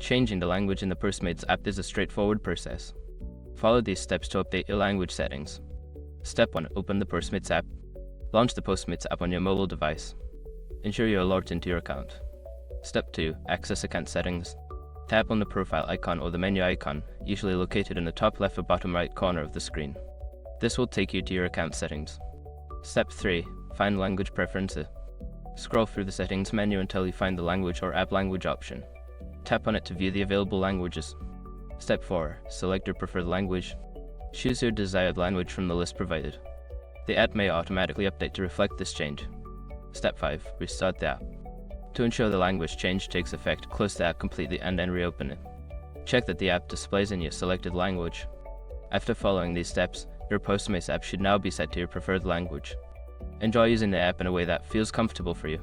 Changing the language in the Postmates app is a straightforward process. Follow these steps to update your language settings. Step 1. Open the Postmates app. Launch the Postmates app on your mobile device. Ensure you are logged into your account. Step 2. Access account settings. Tap on the profile icon or the menu icon, usually located in the top left or bottom right corner of the screen. This will take you to your account settings. Step 3. Find language preferences. Scroll through the settings menu until you find the language or app language option. Tap on it to view the available languages. Step 4. Select your preferred language. Choose your desired language from the list provided. The app may automatically update to reflect this change. Step 5. Restart the app. To ensure the language change takes effect, close the app completely and then reopen it. Check that the app displays in your selected language. After following these steps, your Postmates app should now be set to your preferred language. Enjoy using the app in a way that feels comfortable for you.